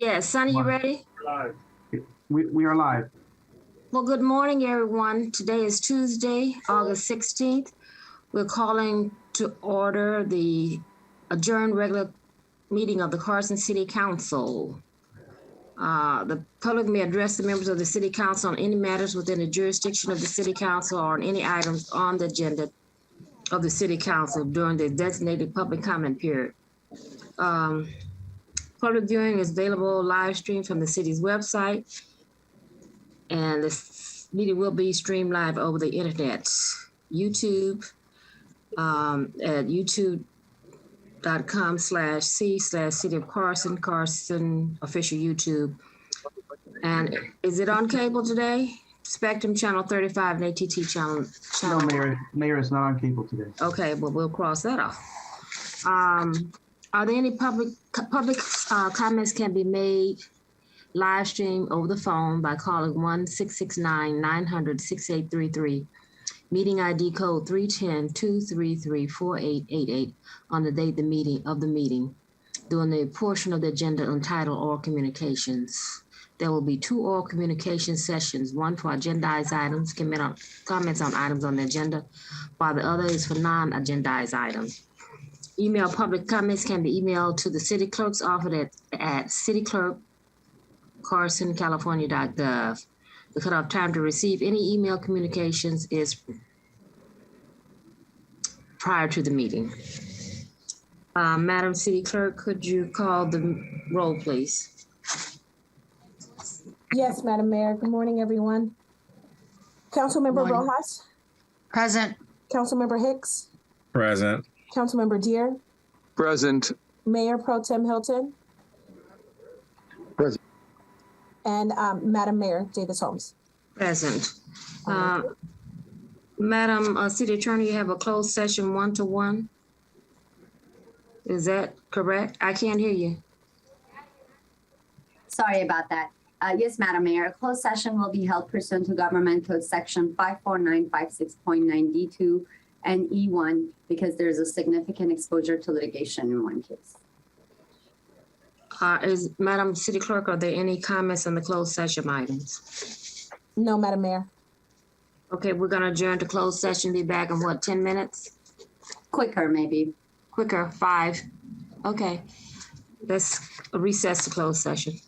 Yes, Sonny, you ready? Live. We are live. Well, good morning, everyone. Today is Tuesday, August 16th. We're calling to order the adjourned regular meeting of the Carson City Council. The public may address the members of the City Council on any matters within the jurisdiction of the City Council or on any items on the agenda of the City Council during the designated public comment period. Public viewing is available live stream from the city's website, and this meeting will be streamed live over the internet. YouTube at youtube.com/c/City of Carson, Carson official YouTube. And is it on cable today? Spectrum Channel 35 and ATT Channel. No, Mayor is not on cable today. Okay, well, we'll cross that off. Are there any public comments can be made live stream over the phone by calling 1-669-900-6833, meeting ID code 310-233-4888 on the date of the meeting, during the portion of the agenda entitled Oral Communications. There will be 2 oral communication sessions, one for agendized items, comments on items on the agenda, while the other is for non-agendized items. Email public comments can be emailed to the city clerk's office at cityclerk@carsoncalifornia.gov. The cutoff time to receive any email communications is prior to the meeting. Madam City Clerk, could you call the roll, please? Yes, Madam Mayor. Good morning, everyone. Councilmember Morning. Rojas, Present. Councilmember Hicks, Present. Councilmember Deere, Present. Mayor Pro Tem Hilton, Present. and Madam Mayor Davis Holmes. Present. Madam City Attorney, you have a closed session 1-to-1. Is that correct? I can't hear you. Sorry about that. Yes, Madam Mayor, a closed session will be held pursuant to Government Code Section 54956.9D2 and E1 because there's a significant exposure to litigation in one case. Is Madam City Clerk, are there any comments on the closed session items? No, Madam Mayor. Okay, we're gonna adjourn to closed session, be back in what, 10 minutes? Quicker, maybe. Quicker, 5. Okay, let's recess to closed session.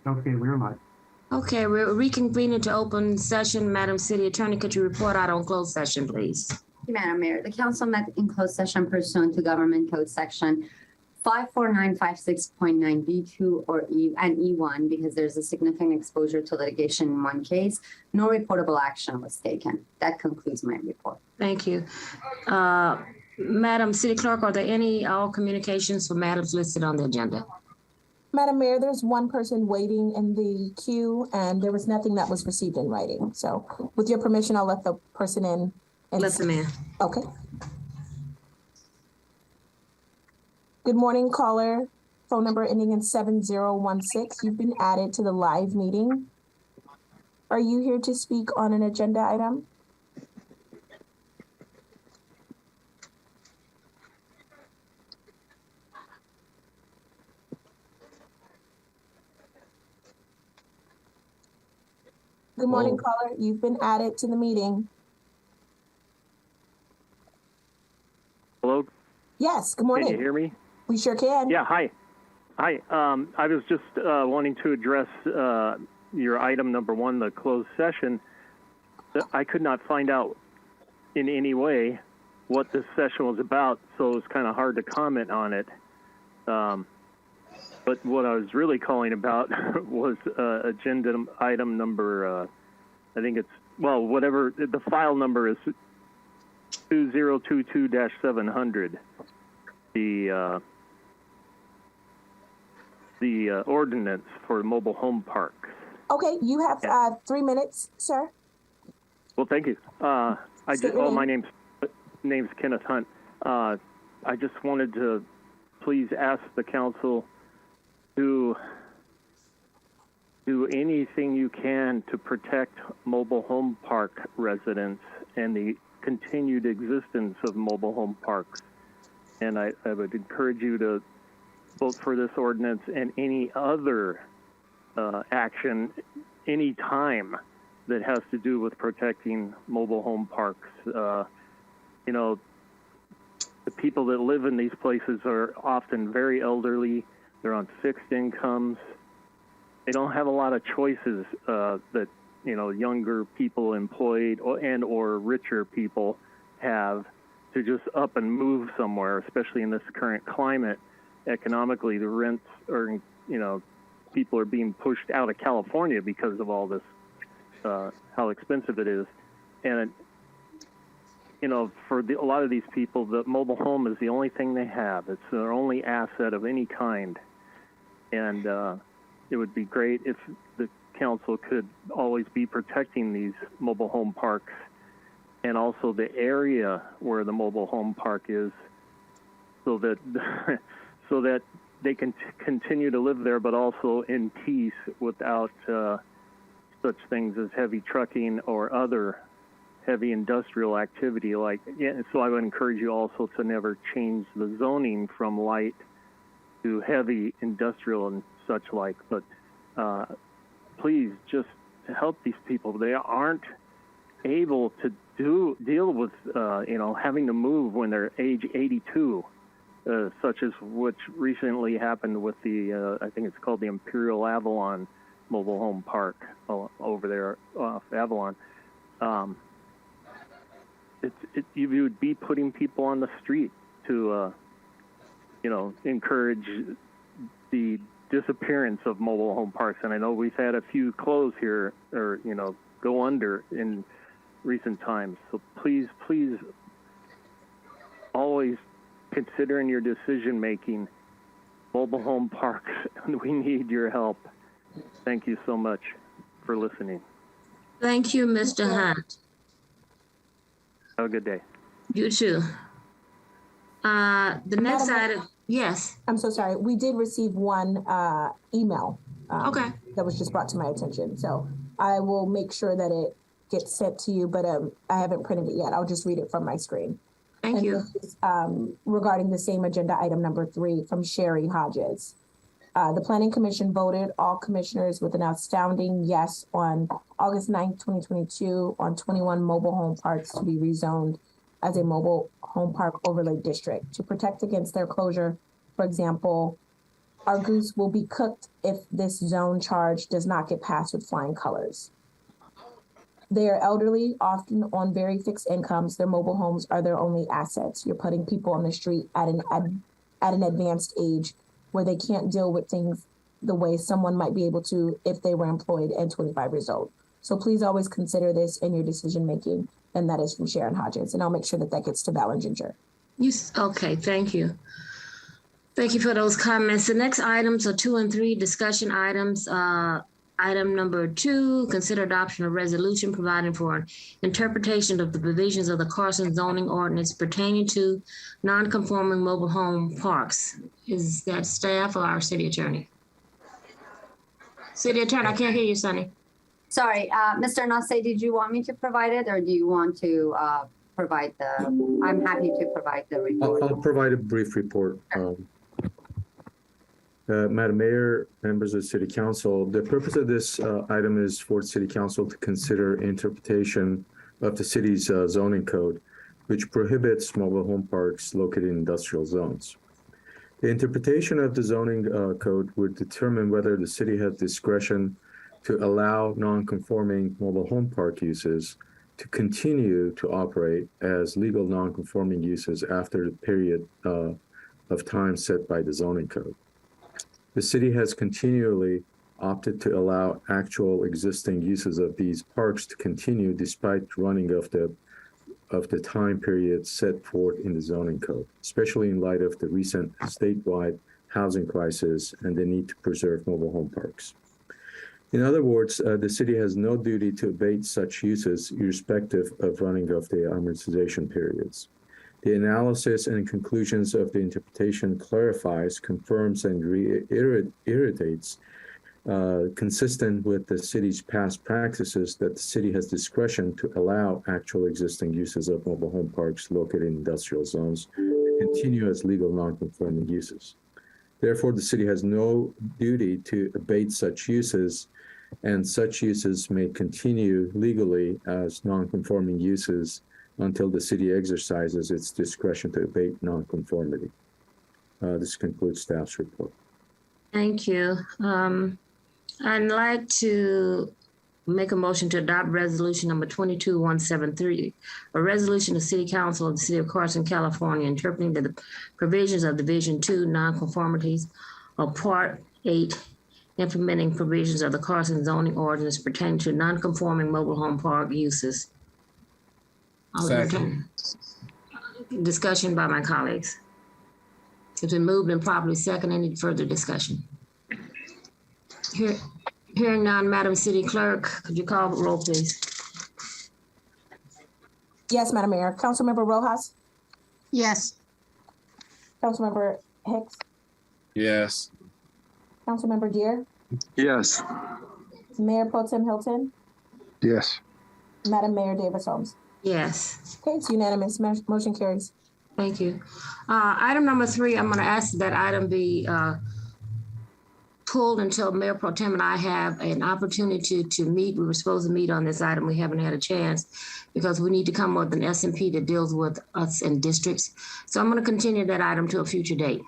Okay, we are live. Okay, we're reconvening to open session. Madam City Attorney, could you report out on closed session, please? Madam Mayor, the council met in closed session pursuant to Government Code Section 54956.9B2 and E1 because there's a significant exposure to litigation in one case. No reportable action was taken. That concludes my report. Thank you. Madam City Clerk, are there any all communications for matters listed on the agenda? Madam Mayor, there's one person waiting in the queue and there was nothing that was received in writing. So with your permission, I'll let the person in. Let them in. Okay. Good morning, caller. Phone number ending in 7016. You've been added to the live meeting. Are you here to speak on an agenda item? Good morning, caller. You've been added to the meeting. Hello, Yes, good can morning. you hear me? We sure can. Yeah, hi. Hi, I was just wanting to address your item number one, the closed session. I could not find out in any way what this session was about, so it was kind of hard to comment on it. But what I was really calling about was agenda item number, I think it's, well, whatever, the file number is 2022-700. The ordinance for mobile home parks. Okay, you have 3 minutes, sir. Well, thank you. State your My name. name's Kenneth Hunt. I just wanted to please ask the council to do anything you can to protect mobile home park residents and the continued existence of mobile home parks. And I would encourage you to vote for this ordinance and any other action any time that has to do with protecting mobile home parks. You know, the people that live in these places are often very elderly. They're on fixed incomes. They don't have a lot of choices that, you know, younger people employed or richer people have to just up and move somewhere, especially in this current climate. Economically, the rents are, you know, people are being pushed out of California because of all this, how expensive it is. And, you know, for a lot of these people, the mobile home is the only thing they have. It's their only asset of any kind. And it would be great if the council could always be protecting these mobile home parks and also the area where the mobile home park is, so that so that they can continue to live there, but also in peace without such things as heavy trucking or other heavy industrial activity. Like, yeah, so I would encourage you also to never change the zoning from light to heavy industrial and such like. But please just help these people. They aren't able to deal with you know, having to move when they're age 82. Such as which recently happened with the, I think it's called the Imperial Avalon Mobile Home Park over there off Avalon. You would be putting people on the street to, you know, encourage the disappearance of mobile home parks. And I know we've had a few close here, or, you know, go under in recent times. So please, please, always consider in your decision making mobile home parks, and we need your help. Thank you so much for listening. Thank you, Mr. Hunt. Have a good day. You too. The next Madam- item, yes. I'm so sorry. We did receive one email Okay. that was just brought to my attention. So I will make sure that it gets sent to you, but I haven't printed it yet. I'll just read it from my screen. Thank And you. this is, regarding the same agenda item number 3 from Sherry Hodges. The Planning Commission voted all commissioners with an astounding yes on August 9th, 2022 on 21 mobile home parks to be rezoned as a mobile home park overlay district to protect against their closure. For example, Our goose will be cooked if this zone charge does not get passed with flying colors. They are elderly, often on very fixed incomes. Their mobile homes are their only assets. You're putting people on the street at an advanced age where they can't deal with things the way someone might be able to if they were employed and 25 years old. So please always consider this in your decision making. And that is from Sharon Hodges. And I'll make sure that that gets to Val and Ginger. Okay, thank you. Thank you for those comments. The next items are 2 and 3 discussion items. Item number 2, consider adoption of resolution providing for an interpretation of the provisions of the Carson zoning ordinance pertaining to non-conforming mobile home parks. Is that staff or our city attorney? City attorney, I can't hear you, Sonny. Sorry, Mr. Nase, did you want me to provide it or do you want to provide I'm happy to provide the report. I'll provide a brief report. Madam Mayor, members of the City Council, the purpose of this item is for City Council to consider interpretation of the city's zoning code, which prohibits mobile home parks located in industrial zones. The interpretation of the zoning code would determine whether the city has discretion to allow non-conforming mobile home park uses to continue to operate as legal non-conforming uses after the period of time set by the zoning code. The city has continually opted to allow actual existing uses of these parks to continue despite running of the time period set forth in the zoning code, especially in light of the recent statewide housing crisis and the need to preserve mobile home parks. In other words, the city has no duty to abate such uses irrespective of running of the amortization periods. The analysis and conclusions of the interpretation clarifies, confirms, and reiterates, consistent with the city's past practices, that the city has discretion to allow actual existing uses of mobile home parks located in industrial zones to continue as legal non-conforming uses. Therefore, the city has no duty to abate such uses, and such uses may continue legally as non-conforming uses until the city exercises its discretion to abate nonconformity. This concludes staff's report. Thank you. I'd like to make a motion to adopt resolution number 22173, a resolution of City Council of the City of Carson, California, interpreting the provisions of Division 2 nonconformities of Part 8, implementing provisions of the Carson zoning ordinance pertaining to nonconforming mobile home park uses. Discussion by my colleagues. It's been moved and properly second. Any further discussion? Hearing none, Madam City Clerk, could you call the roll, please? Yes, Madam Mayor. Councilmember Rojas? Yes. Councilmember Hicks? Yes. Councilmember Deere? Yes. Mayor Pro Tem Hilton? Yes. Madam Mayor Davis Holmes? Yes, Okay, it's unanimous. Motion carries. thank you. Item number 3, I'm going to ask that item be pulled until Mayor Pro Tem and I have an opportunity to meet. We were supposed to meet on this item. We haven't had a chance because we need to come up with an S&P that deals with us in districts. So I'm going to continue that item to a future date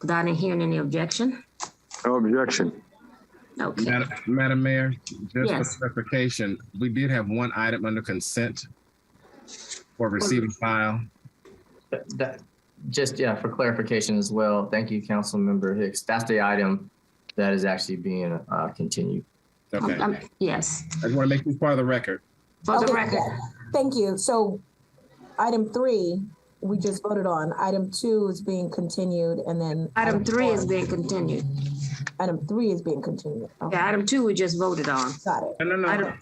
without hearing any objection. No objection. Okay. Madam Mayor, just Yes. for clarification, we did have one item under consent for receiving file. For clarification as well, thank you, Councilmember Hicks. That's the item that is actually being continued. Okay, Yes, I just want to make this part of the record. for the Okay, record. Thank you. So item 3, we just voted on. Item 2 is being continued, and then Item 3 is 4 being continued. Item 3 is being continued. Okay, Yeah, item 2 we just voted on. got it. No.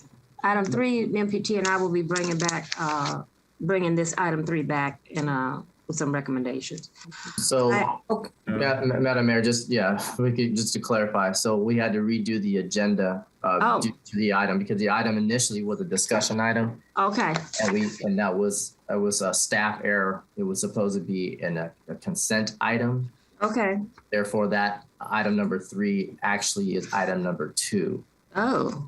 Item 3, MPT and I will be bringing this item 3 back and with some recommendations. So, Okay. Madam Mayor, just to clarify, so we had to redo the agenda due to the item because the item initially was a discussion item, Okay, and that was a staff error. It was supposed to be in a consent item. okay. Therefore, that item number 3 actually is item number 2 Oh,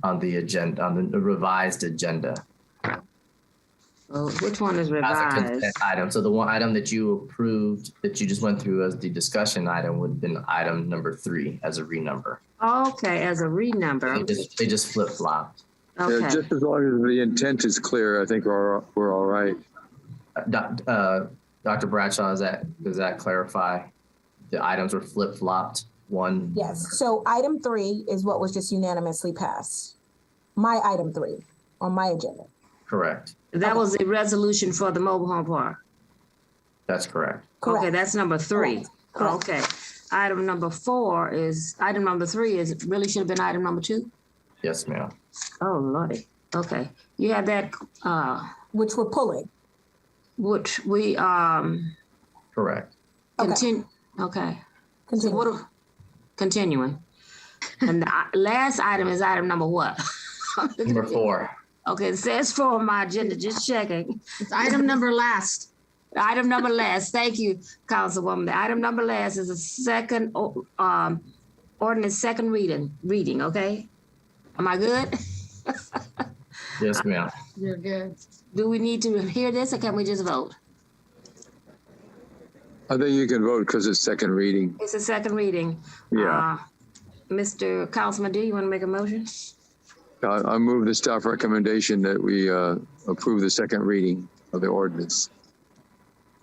on the agenda, on the revised agenda. Oh, which one is as a revised? consent item. So the one item that you approved, that you just went through as the discussion item would have been item number 3 as a renumber. Okay, as a renumber. They just flip-flopped. Okay. Just as long as the intent is clear, I think we're all right. Dr. Bradshaw, does that clarify? The items were flip-flopped, one? Yes, so item 3 is what was just unanimously passed. My item 3 on my agenda. Correct. That was the resolution for the mobile home park. That's correct. Okay, Correct. that's number 3. Correct. Okay. Item number 3 is, really should have been item number 2? Yes, ma'am. Oh, Lordy. Okay. You have that, Which we're pulling. which we, Correct. Okay. continue, okay. So Continue. what, continuing. And the last item is item number what? Number 4. Okay, it says 4 on my agenda, just checking. It's item number last. Item number last, thank you, Councilwoman. The item number last is a second, ordinance second reading, okay? Am I good? Yes, ma'am. You're good. Do we need to hear this or can we just vote? I think you can vote because it's second reading. It's a second reading. Yeah. Mr. Councilman, do you want to make a motion? I move the staff recommendation that we approve the second reading of the ordinance.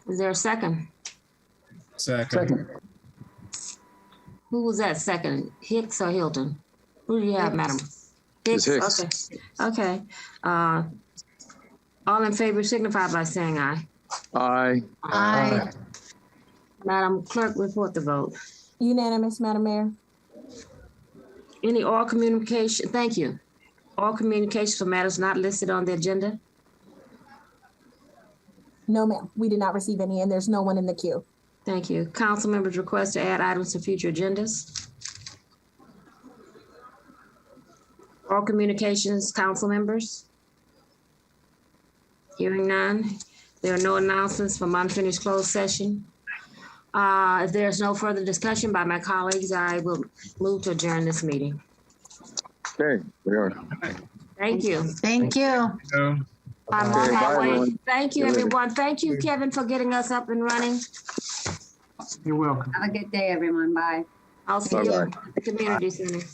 Is there a second? Second. Who was that second? Hicks or Hilton? Who do you have, madam? It's Hicks. Okay. All in favor signify by saying aye. Aye. Aye. Madam Clerk, report the vote. Unanimous, Madam Mayor. Any oral communication? Thank you. All communications for matters not listed on the agenda? No, ma'am. We did not receive any, and there's no one in the queue. Thank you. Council members request to add items to future agendas. All communications, council members? Hearing none. There are no announcements from unfinished closed session. If there's no further discussion by my colleagues, I will move to adjourn this meeting. Okay, we are. Thank you. Thank you. So, I'm Okay, on that bye, way. everyone. Thank you, everyone. Thank you, Kevin, for getting us up and running. You're welcome. Have a good day, everyone. Bye. I'll see you Bye-bye. at the community center.